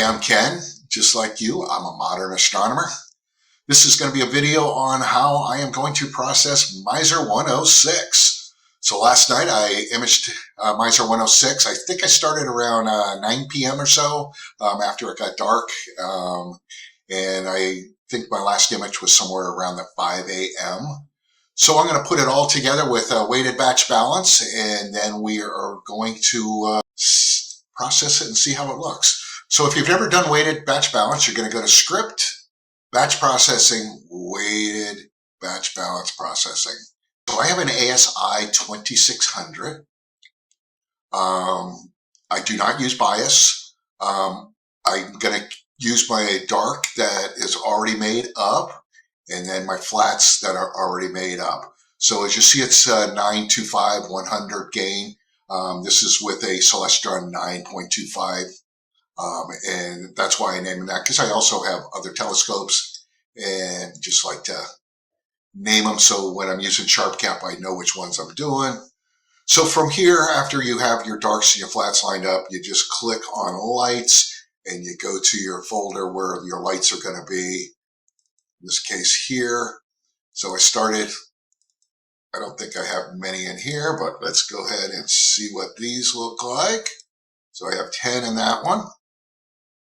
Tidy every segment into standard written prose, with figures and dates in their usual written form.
Hi, I'm Ken. Just like you, I'm a modern astronomer. This is going to be a video on how I am going to process Miser 106. So last night I imaged Miser 106. I think I started around 9 p.m. or so after it got dark. And I think my last image was somewhere around the 5 a.m. So I'm going to put it all together with a weighted batch balance, and then we are going to process it and see how it looks. So if you've never done weighted batch balance, you're going to go to Script, Batch Processing, Weighted Batch Balance Processing. So I have an ASI 2600. I do not use bias. I'm going to use my dark that is already made up, and then my flats that are already made up. So as you see, it's 925 100 gain. This is with a Celestron 9.25. And that's why I named that, because I also have other telescopes and just like to name them so when I'm using SharpCap, I know which ones I'm doing. So from here, after you have your darks and your flats lined up, you just click on lights and you go to your folder where your lights are going to be, in this case here. So I started, I don't think I have many in here, but let's go ahead and see what these look like. So I have 10 in that one.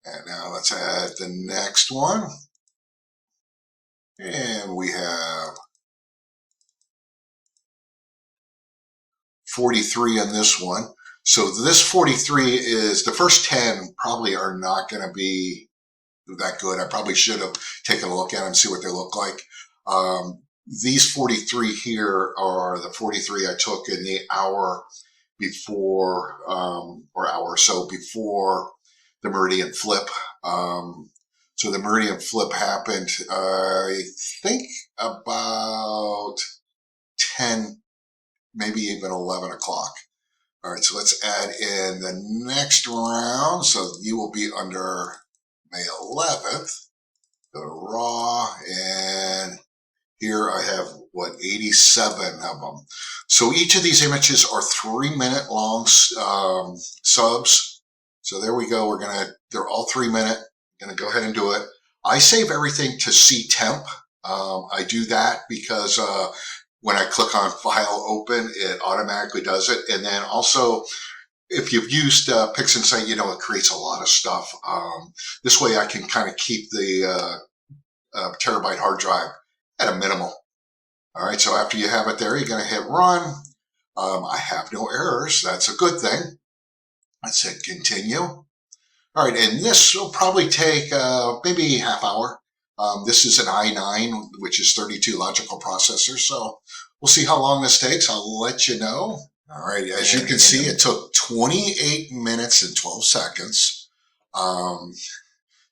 And now let's add the next one. And we have 43 in this one. So this 43 is, the first 10 probably are not going to be that good. I probably should have taken a look at them and see what they look like. These 43 here are the 43 I took in the hour before, or hour or so before the meridian flip. So the meridian flip happened, I think about 10, maybe even 11 o'clock. All right, so let's add in the next round. So you will be under May 11th. Go to raw, and here I have, 87 of them. So each of these images are 3-minute long subs. So there we go. They're all 3-minute. Going to go ahead and do it. I save everything to C temp. I do that because when I click on File Open, it automatically does it. And then also, if you've used Pixinsight, you know it creates a lot of stuff. This way I can kind of keep the terabyte hard drive at a minimal. All right, so after you have it there, you're going to hit Run. I have no errors. That's a good thing. Let's hit Continue. All right, and this will probably take maybe half hour. This is an i9, which is 32 logical processors, so we'll see how long this takes. I'll let you know. All right, as you can see, it took 28 minutes and 12 seconds.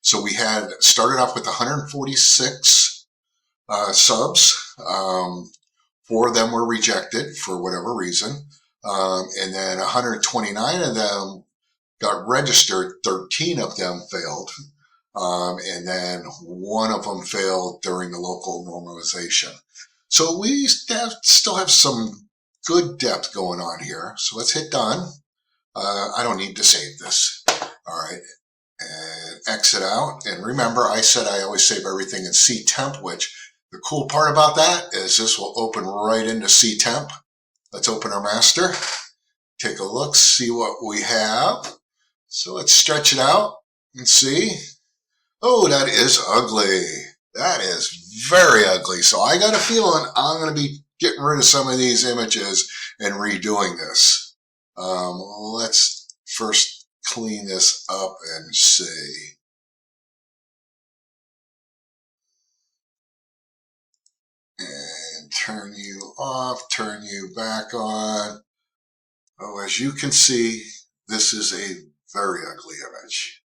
So we had started off with 146 subs. 4 of them were rejected for whatever reason, and then 129 of them got registered. 13 of them failed, and then 1 of them failed during the local normalization. So we still have some good depth going on here. So let's hit done. I don't need to save this. All right, and exit out. And remember, I said I always save everything in C temp, which the cool part about that is this will open right into C temp. Let's open our master, take a look, see what we have. So let's stretch it out and see. Oh, that is ugly. That is very ugly. So I got a feeling I'm going to be getting rid of some of these images and redoing this. Let's first clean this up and see. And turn you off, turn you back on. Oh, as you can see, this is a very ugly image.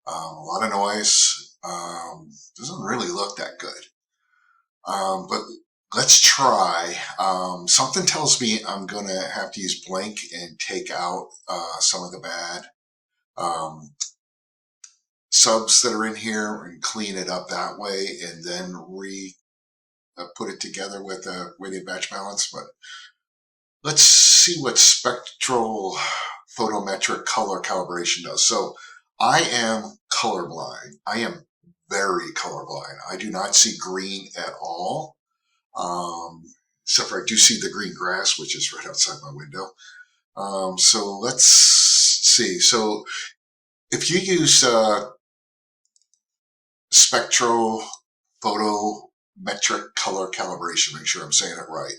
A lot of noise. Doesn't really look that good. But let's try. Something tells me I'm going to have to use blank and take out some of the bad subs that are in here and clean it up that way, and then put it together with a weighted batch balance. But let's see what spectral photometric color calibration does. So I am colorblind. I am very colorblind. I do not see green at all. Except for I do see the green grass, which is right outside my window. So let's see. So if you use spectral photometric color calibration, make sure I'm saying it right.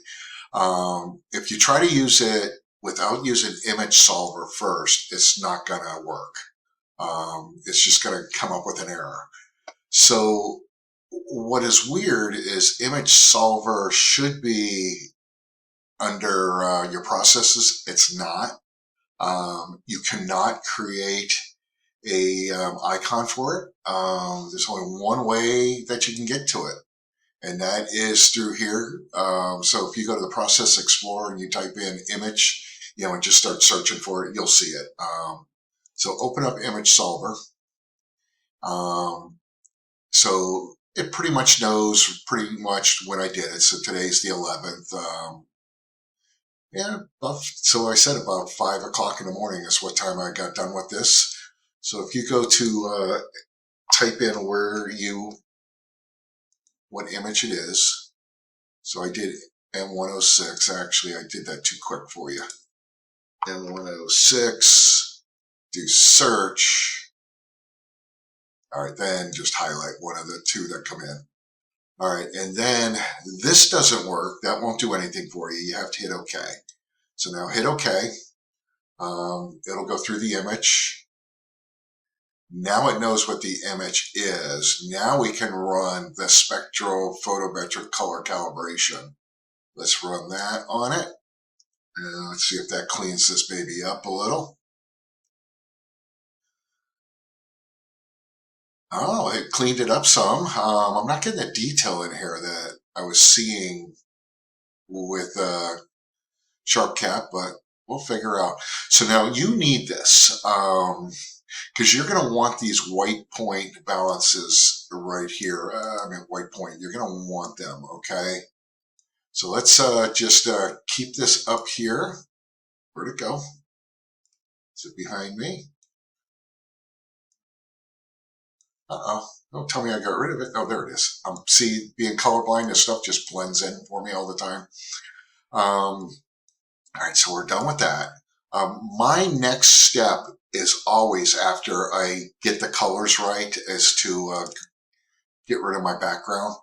If you try to use it without using image solver first, it's not going to work. It's just going to come up with an error. So what is weird is image solver should be under your processes. It's not. You cannot create a icon for it. There's only one way that you can get to it, and that is through here. So if you go to the Process Explorer and you type in image, and just start searching for it, you'll see it. So open up Image Solver. So it pretty much knows pretty much when I did it. So today's the 11th. So I said about 5 o'clock in the morning is what time I got done with this. So if you go to type in what image it is. So I did M106. Actually, I did that too quick for you. M106, do search. All right, then just highlight one of the two that come in. All right, and then this doesn't work. That won't do anything for you. You have to hit OK. So now hit OK. It'll go through the image. Now it knows what the image is. Now we can run the spectral photometric color calibration. Let's run that on it. And let's see if that cleans this baby up a little. Oh, it cleaned it up some. I'm not getting the detail in here that I was seeing with SharpCap, but we'll figure out. So now you need this because you're going to want these white point balances right here. White point. You're going to want them, okay? So let's just keep this up here. Where'd it go? Is it behind me? Uh-oh. Don't tell me I got rid of it. Oh, there it is. See, being colorblind, this stuff just blends in for me all the time. All right, so we're done with that. My next step is always after I get the colors right is to get rid of my background.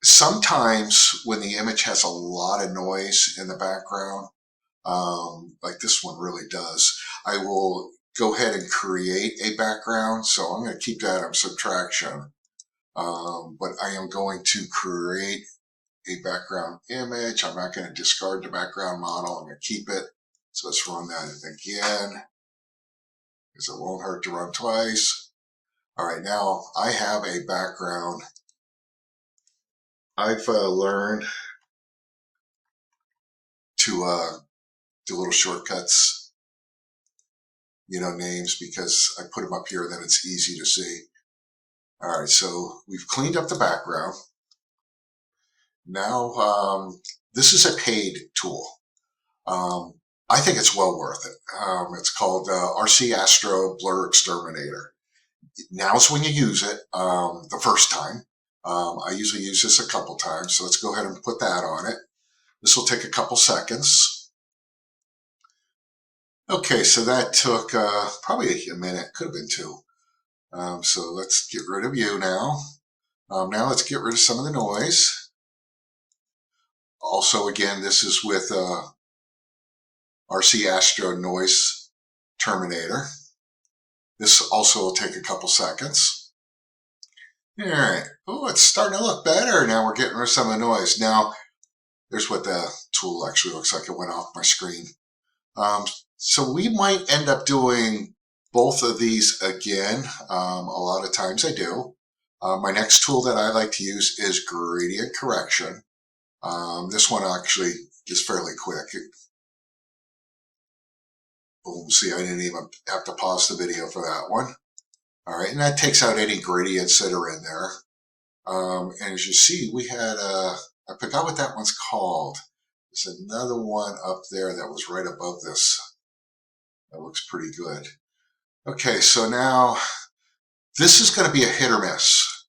Sometimes when the image has a lot of noise in the background, like this one really does, I will go ahead and create a background. So I'm going to keep that on subtraction, but I am going to create a background image. I'm not going to discard the background model. I'm going to keep it. So let's run that again, because it won't hurt to run twice. All right, now I have a background. I've learned to do little shortcuts, names, because I put them up here, then it's easy to see. All right, so we've cleaned up the background. Now, this is a paid tool. I think it's well worth it. It's called RC Astro Blur Exterminator. Now's when you use it the first time. I usually use this a couple times, so let's go ahead and put that on it. This will take a couple seconds. Okay, so that took probably a minute, could have been 2. So let's get rid of you now. Now let's get rid of some of the noise. Also, again, this is with RC Astro Noise Terminator. This also will take a couple seconds. All right. Oh, it's starting to look better. Now we're getting rid of some of the noise. Now, there's what the tool actually looks like. It went off my screen. So we might end up doing both of these again. A lot of times I do. My next tool that I like to use is gradient correction. This one actually is fairly quick. Boom, see, I didn't even have to pause the video for that one. All right, and that takes out any gradients that are in there. And as you see, we had, I forgot what that one's called. There's another one up there that was right above this. That looks pretty good. Okay, so now this is going to be a hit or miss.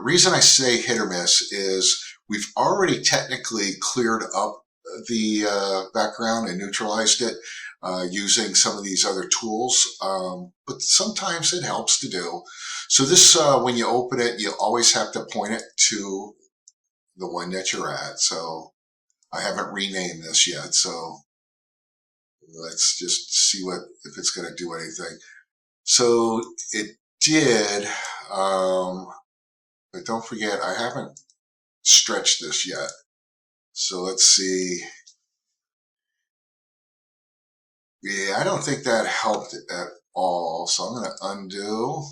Reason I say hit or miss is we've already technically cleared up the background and neutralized it using some of these other tools, but sometimes it helps to do. So this, when you open it, you always have to point it to the one that you're at. So I haven't renamed this yet, so let's just see what if it's going to do anything. So it did, but don't forget I haven't stretched this yet. So let's see. Yeah, I don't think that helped at all. So I'm going to undo.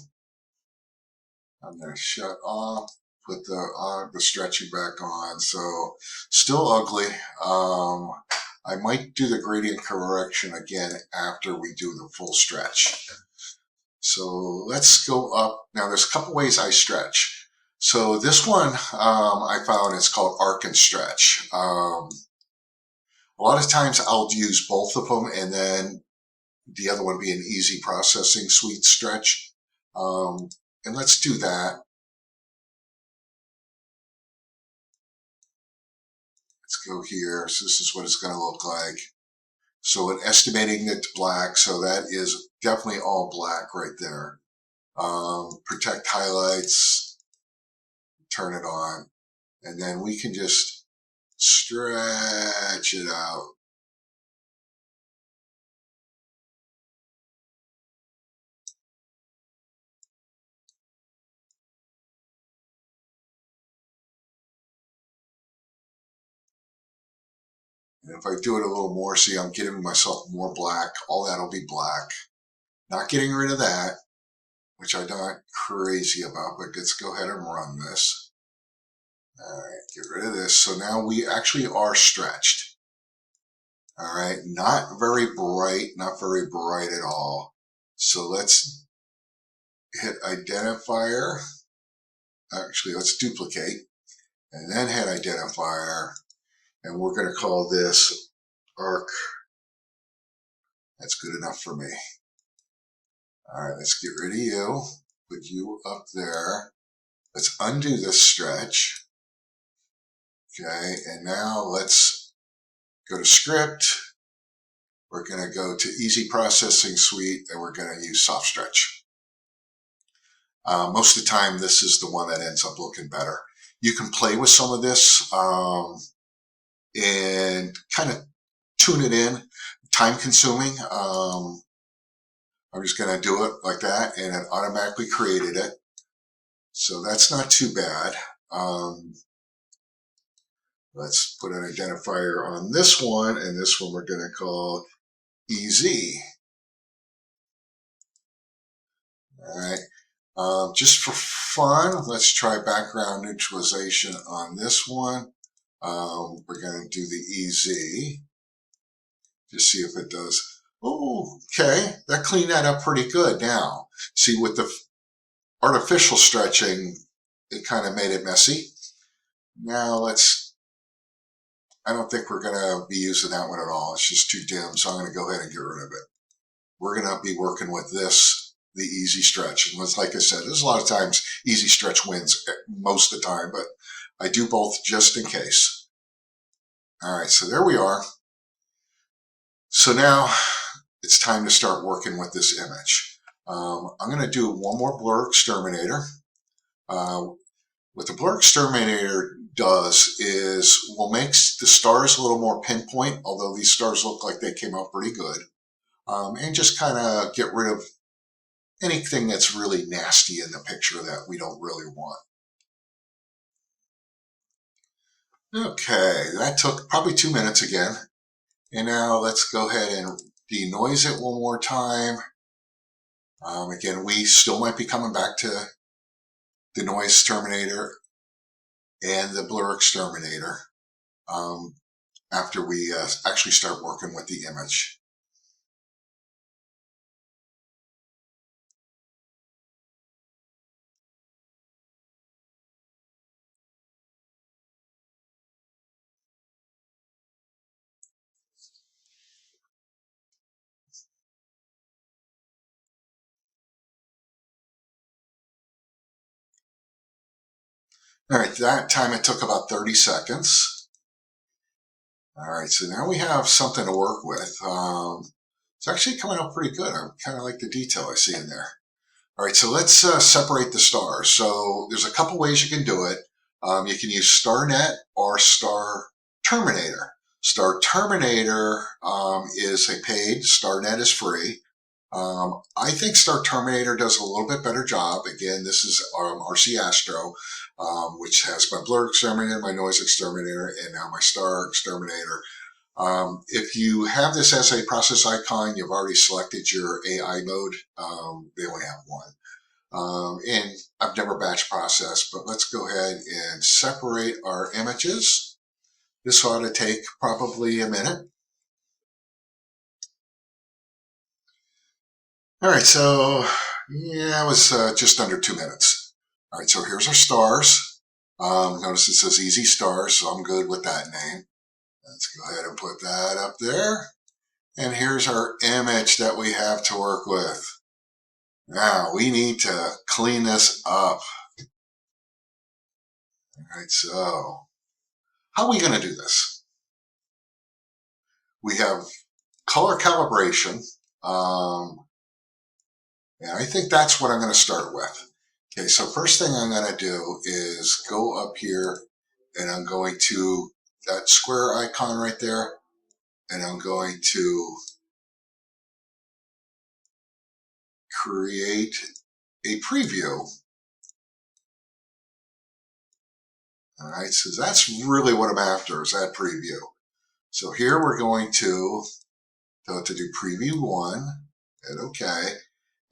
I'm going to shut off, put the stretching back on. So still ugly. I might do the gradient correction again after we do the full stretch. So let's go up. Now there's a couple ways I stretch. So this one I found is called arc and stretch. A lot of times I'll use both of them and then the other one be an easy processing suite stretch. And let's do that. Let's go here. So this is what it's going to look like. So in estimating it to black, so that is definitely all black right there. Protect highlights, turn it on, and then we can just stretch it out. And if I do it a little more, see, I'm giving myself more black. All that'll be black. Not getting rid of that, which I'm not crazy about, but let's go ahead and run this. All right, get rid of this. So now we actually are stretched. All right, not very bright at all. So let's hit identifier. Actually, let's duplicate and then hit identifier. And we're going to call this arc. That's good enough for me. All right, let's get rid of you. Put you up there. Let's undo this stretch. Okay, and now let's go to script. We're going to go to easy processing suite and we're going to use soft stretch. Most of the time, this is the one that ends up looking better. You can play with some of this and kind of tune it in. Time consuming. I'm just going to do it like that and it automatically created it. So that's not too bad. Let's put an identifier on this one, and this one we're going to call EZ. All right. Just for fun, let's try background neutralization on this one. We're going to do the EZ. Just see if it does. Oh, okay. That cleaned that up pretty good now. See, with the artificial stretching, it kind of made it messy. Now I don't think we're going to be using that one at all. It's just too dim, so I'm going to go ahead and get rid of it. We're going to be working with this, the easy stretch. And like I said, there's a lot of times easy stretch wins most of the time, but I do both just in case. All right, so there we are. So now it's time to start working with this image. I'm going to do one more blur exterminator. What the blur exterminator does is will make the stars a little more pinpoint, although these stars look like they came out pretty good, and just kind of get rid of anything that's really nasty in the picture that we don't really want. Okay, that took probably 2 minutes again. And now let's go ahead and denoise it one more time. Again, we still might be coming back to the noise terminator and the blur exterminator after we actually start working with the image. All right, that time it took about 30 seconds. All right, so now we have something to work with. It's actually coming out pretty good. I kind of like the detail I see in there. All right, so let's separate the stars. So there's a couple ways you can do it. You can use StarNet or Star Terminator. Star Terminator is a paid, StarNet is free. I think Star Terminator does a little bit better job. Again, this is RC Astro, which has my blur exterminator, my noise exterminator, and now my star exterminator. If you have this as a process icon, you've already selected your AI mode. They only have one. And I've never batch processed, but let's go ahead and separate our images. This ought to take probably a minute. All right, so yeah, it was just under 2 minutes. All right, so here's our stars. Notice it says Easy Stars, so I'm good with that name. Let's go ahead and put that up there. And here's our image that we have to work with. Now, we need to clean this up. All right, so how are we going to do this? We have color calibration. And I think that's what I'm going to start with. Okay, so first thing I'm going to do is go up here and I'm going to that square icon right there, and I'm going to create a preview. All right, so that's really what I'm after, is that preview. So here we're going to tell it to do preview 1, hit OK.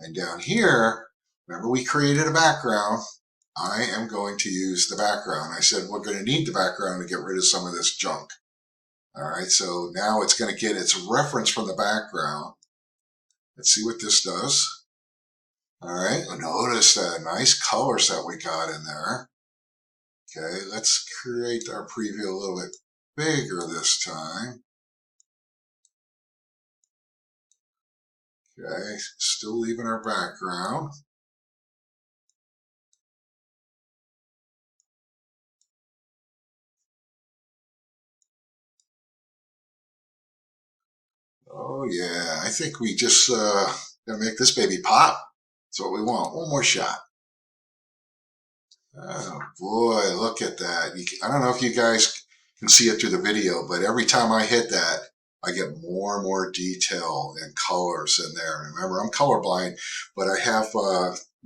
And down here, remember we created a background. I am going to use the background. I said we're going to need the background to get rid of some of this junk. All right, so now it's going to get its reference from the background. Let's see what this does. All right, notice the nice colors that we got in there. Okay, let's create our preview a little bit bigger this time. Okay, still leaving our background. Oh yeah, I think we just gonna make this baby pop. That's what we want. One more shot. Oh boy, look at that. I don't know if you guys can see it through the video, but every time I hit that, I get more and more detail and colors in there. Remember, I'm colorblind, but I have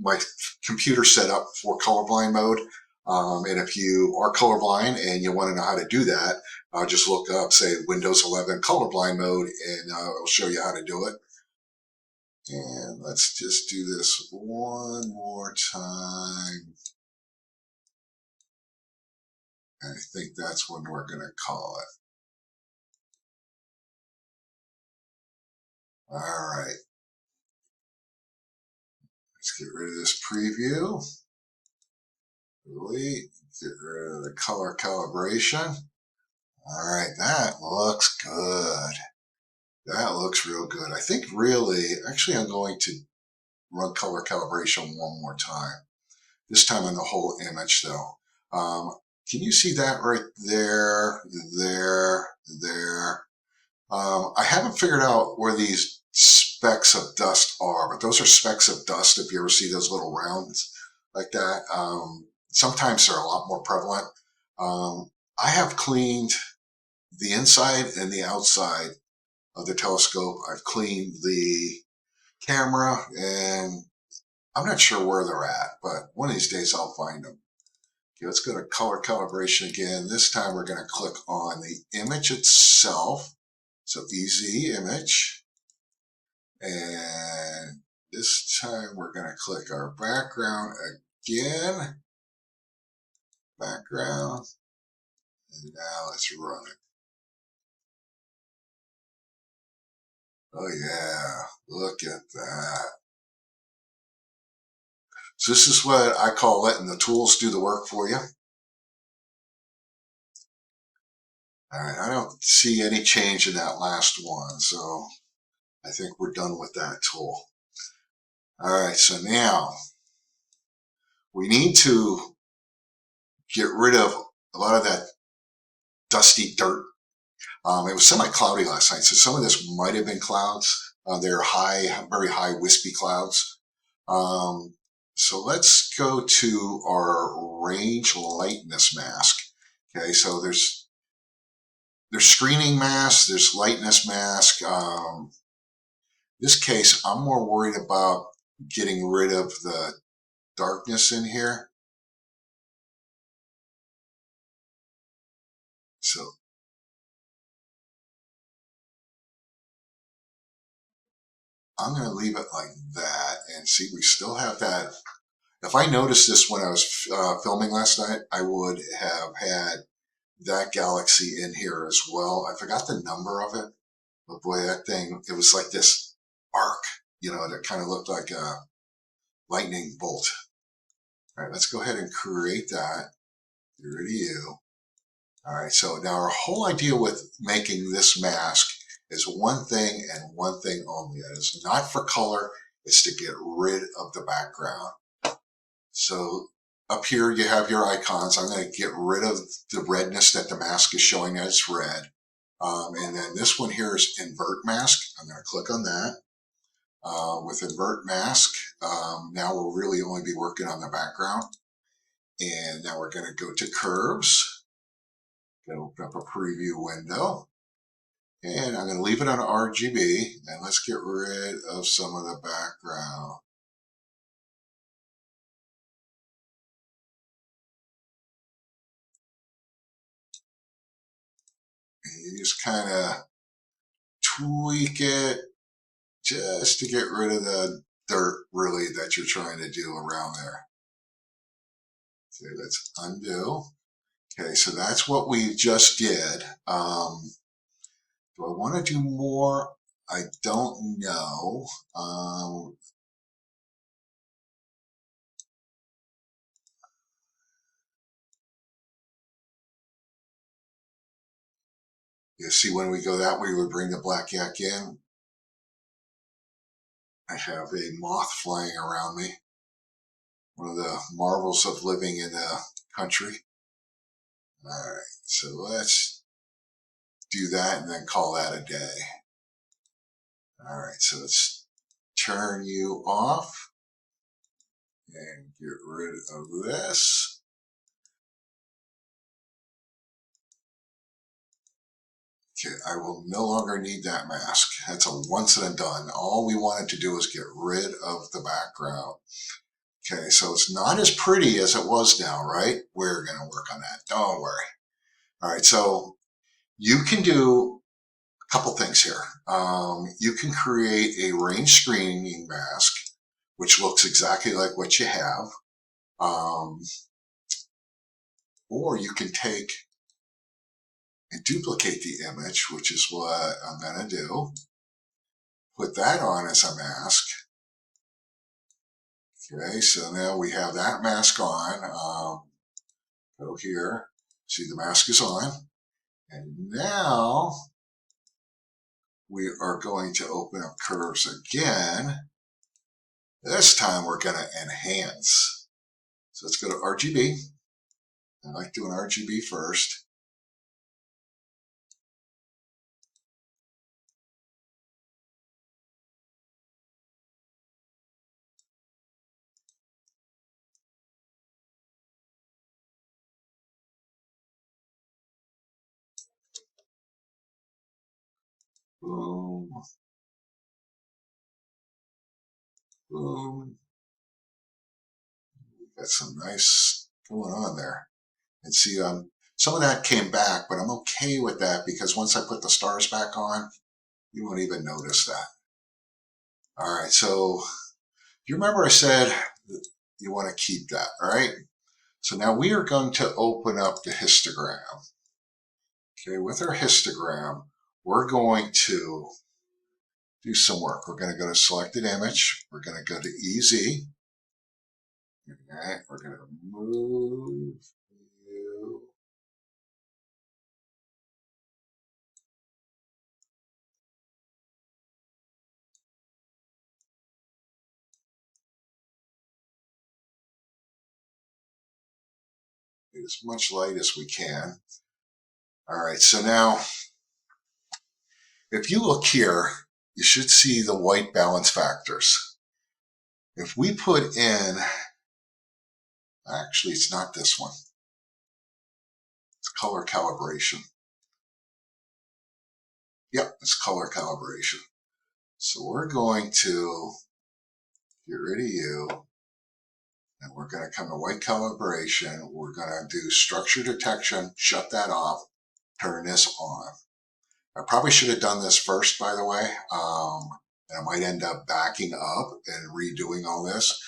my computer set up for colorblind mode. And if you are colorblind and you want to know how to do that, just look up, say, Windows 11 colorblind mode, and it'll show you how to do it. And let's just do this one more time. I think that's what we're going to call it. All right. Let's get rid of this preview. Delete. Get rid of the color calibration. All right, that looks good. That looks real good. I think really, actually, I'm going to run color calibration one more time. This time on the whole image, though. Can you see that right there, there? I haven't figured out where these specks of dust are, but those are specks of dust if you ever see those little rounds like that. Sometimes they're a lot more prevalent. I have cleaned the inside and the outside of the telescope. I've cleaned the camera, and I'm not sure where they're at, but one of these days I'll find them. Okay, let's go to color calibration again. This time we're going to click on the image itself. So easy image. And this time we're going to click our background again. Background. And now let's run it. Oh yeah, look at that. So this is what I call letting the tools do the work for you. All right, I don't see any change in that last one, so I think we're done with that tool. All right, so now we need to get rid of a lot of that dusty dirt. It was semi-cloudy last night, so some of this might have been clouds. They're high, very high, wispy clouds. So let's go to our range lightness mask. Okay, so there's screening mask, there's lightness mask. This case, I'm more worried about getting rid of the darkness in here. So I'm going to leave it like that and see, we still have that. If I noticed this when I was filming last night, I would have had that galaxy in here as well. I forgot the number of it, but boy, that thing, it was like this arc, you know, that kind of looked like a lightning bolt. All right, let's go ahead and create that. Get rid of you. All right, so now our whole idea with making this mask is one thing and one thing only. That is not for color, it's to get rid of the background. So up here you have your icons. I'm going to get rid of the redness that the mask is showing as red. And then this one here is invert mask. I'm going to click on that. With invert mask, now we'll really only be working on the background. And now we're going to go to curves. Going to open up a preview window. And I'm going to leave it on RGB. And let's get rid of some of the background. And you just kind of tweak it just to get rid of the dirt, really, that you're trying to do around there. Okay, let's undo. Okay, so that's what we just did. Do I want to do more? I don't know. You see, when we go that way, we bring the black yak in. I have a moth flying around me. One of the marvels of living in a country. All right, so let's do that and then call that a day. All right, so let's turn you off and get rid of this. Okay, I will no longer need that mask. That's a once and done. All we wanted to do is get rid of the background. Okay, so it's not as pretty as it was now, right? We're going to work on that. Don't worry. All right, so you can do a couple things here. You can create a range screening mask, which looks exactly like what you have. Or you can take and duplicate the image, which is what I'm going to do. Put that on as a mask. Okay, so now we have that mask on. Go here. See, the mask is on. And now we are going to open up curves again. This time we're going to enhance. So let's go to RGB. I like doing RGB first. Boom. Boom. Got some nice going on there. And see, some of that came back, but I'm okay with that because once I put the stars back on, you won't even notice that. All right, so you remember I said that you want to keep that, all right? So now we are going to open up the histogram. Okay, with our histogram, we're going to do some work. We're going to go to selected image. We're going to go to EZ. All right, we're going to move you. as much light as we can. All right, so now if you look here, you should see the white balance factors. If we put in, actually it's not this one, it's color calibration. Yep, it's color calibration. So we're going to get rid of you, and we're going to come to white calibration. We're going to do structure detection, shut that off, turn this on. I probably should have done this first, by the way. And I might end up backing up and redoing all this.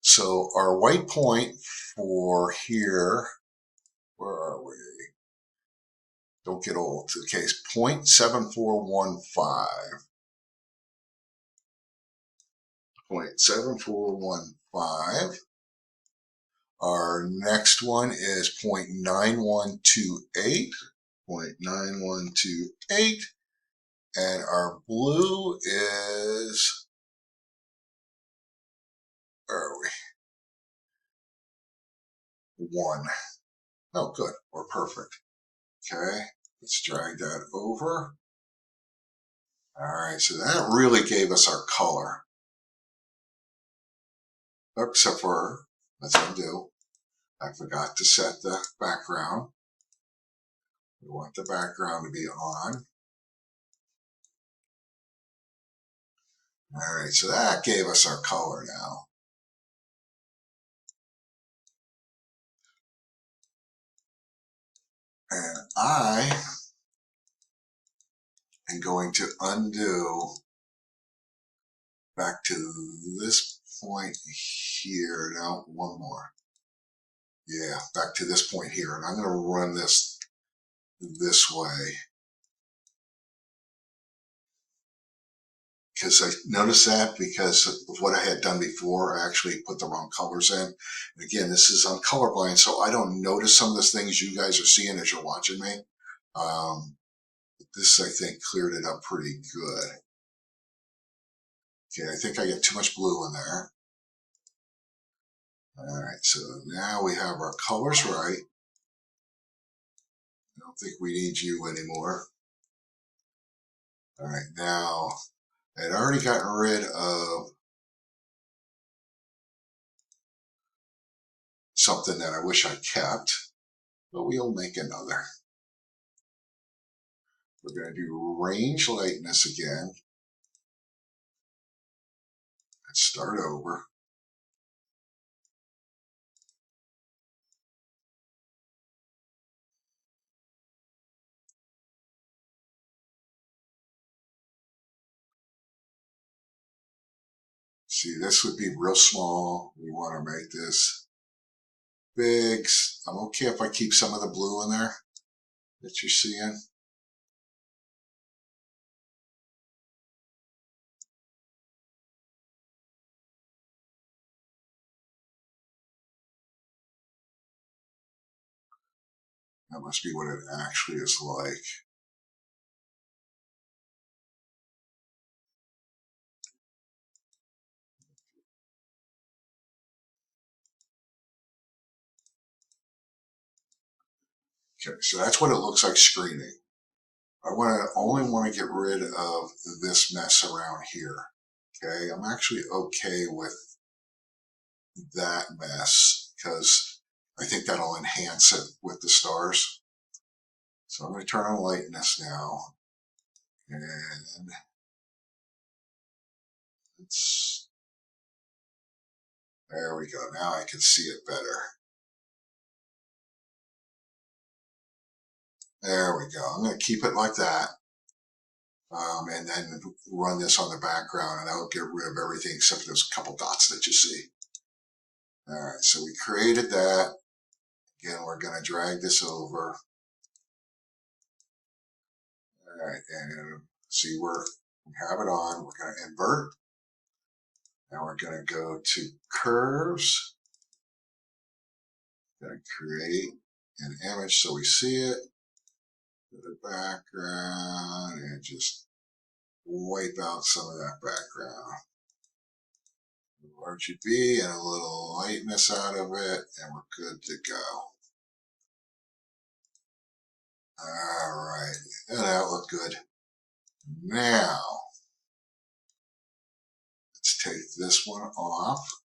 So our white point for here, where are we? Don't get old. Okay, it's 0.7415. 0.7415. Our next one is 0.9128. 0.9128. And our blue is, where are we? 1. Oh, good. We're perfect. Okay, let's drag that over. All right, so that really gave us our color. Except for, let's undo. I forgot to set the background. We want the background to be on. All right, so that gave us our color now. And I am going to undo back to this point here. Now, one more. Yeah, back to this point here. And I'm going to run this way. Because I noticed that because of what I had done before, I actually put the wrong colors in. And again, this is on colorblind, so I don't notice some of the things you guys are seeing as you're watching me. This, I think, cleared it up pretty good. Okay, I think I get too much blue in there. All right, so now we have our colors right. I don't think we need you anymore. All right, now I'd already gotten rid of something that I wish I kept, but we'll make another. We're going to do range lightness again. Let's start over. See, this would be real small. We want to make this big. I'm okay if I keep some of the blue in there that you're seeing. That must be what it actually is like. Okay, so that's what it looks like screening. I only want to get rid of this mess around here. Okay, I'm actually okay with that mess because I think that'll enhance it with the stars. So I'm going to turn on lightness now. And there we go. Now I can see it better. There we go. I'm going to keep it like that. And then run this on the background, and I'll get rid of everything except those couple dots that you see. All right, so we created that. Again, we're going to drag this over. All right, and see where we have it on. We're going to invert. Now we're going to go to curves. Going to create an image so we see it. To the background and just wipe out some of that background. RGB and a little lightness out of it, and we're good to go. All right, that looked good. Now, let's take this one off.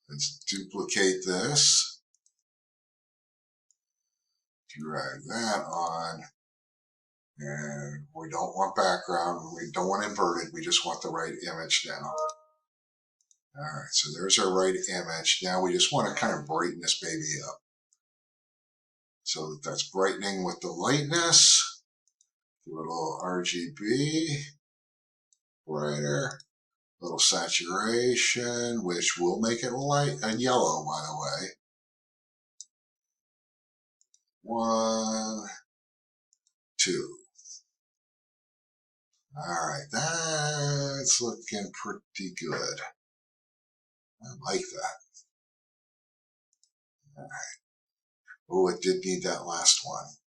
Let's duplicate this. Drag that on. And we don't want background. We don't want inverted. We just want the right image now. All right, so there's our right image. Now we just want to kind of brighten this baby up. So that's brightening with the lightness. Do a little RGB, brighter, a little saturation, which will make it light and yellow, by the way. 1, 2. All right, that's looking pretty good. I like that. All right. Oh, it did need that last one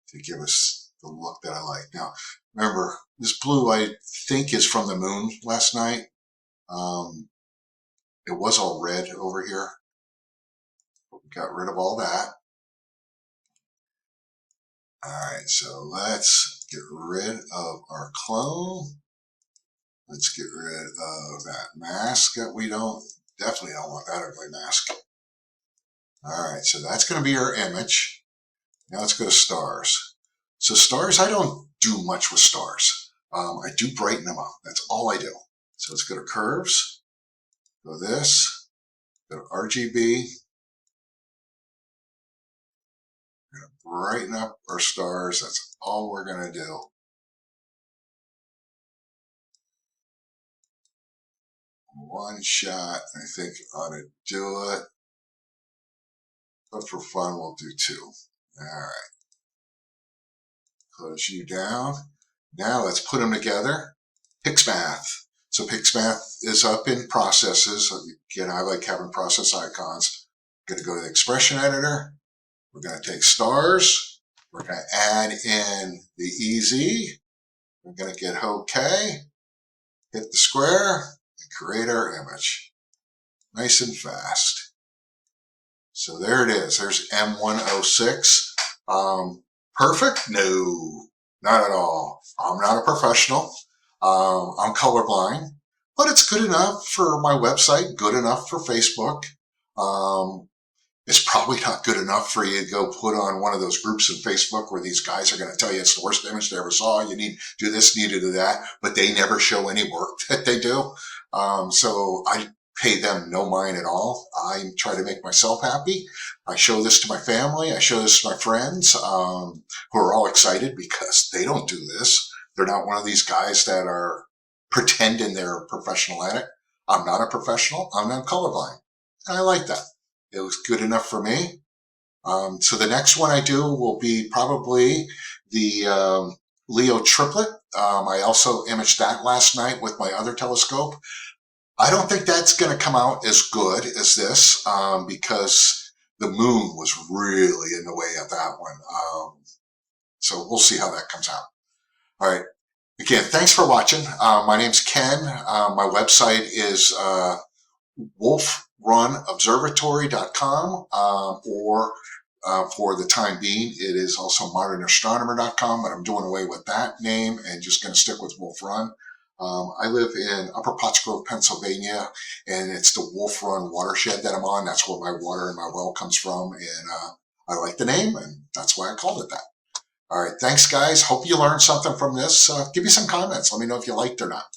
to give us the look that I like. Now, remember, this blue I think is from the moon last night. It was all red over here. Got rid of all that. All right, so let's get rid of our clone. Let's get rid of that mask that we definitely don't want that ugly mask. All right, so that's going to be our image. Now let's go to stars. So stars, I don't do much with stars. I do brighten them up. That's all I do. So let's go to curves, go this, go to RGB. We're going to brighten up our stars. That's all we're going to do. One shot, I think ought to do it. But for fun, we'll do 2. All right. Close you down. Now let's put them together. Pixmath. So Pixmath is up in processes. Again, I like having process icons. I'm going to go to the expression editor. We're going to take stars. We're going to add in the EZ. We're going to get OK. Hit the square and create our image. Nice and fast. So there it is. There's M106. Perfect? No, not at all. I'm not a professional. I'm colorblind, but it's good enough for my website, good enough for Facebook. It's probably not good enough for you to go put on one of those groups in Facebook where these guys are going to tell you it's the worst image they ever saw. You need to do this, need to do that, but they never show any work that they do. So I pay them no mind at all. I try to make myself happy. I show this to my family. I show this to my friends who are all excited because they don't do this. They're not one of these guys that are pretending they're a professional at it. I'm not a professional. I'm not colorblind. And I like that. It was good enough for me. So the next one I do will be probably the Leo triplet. I also imaged that last night with my other telescope. I don't think that's going to come out as good as this because the moon was really in the way of that one. So we'll see how that comes out. All right. Again, thanks for watching. My name's Ken. My website is wolfrunobservatory.com or for the time being, it is also modernastronomer.com, but I'm doing away with that name and just going to stick with Wolf Run. I live in Upper Pottsgrove, Pennsylvania, and it's the Wolf Run watershed that I'm on. That's where my water in my well comes from, and I like the name, and that's why I called it that. All right, thanks, guys. Hope you learned something from this. Give me some comments. Let me know if you liked it or not.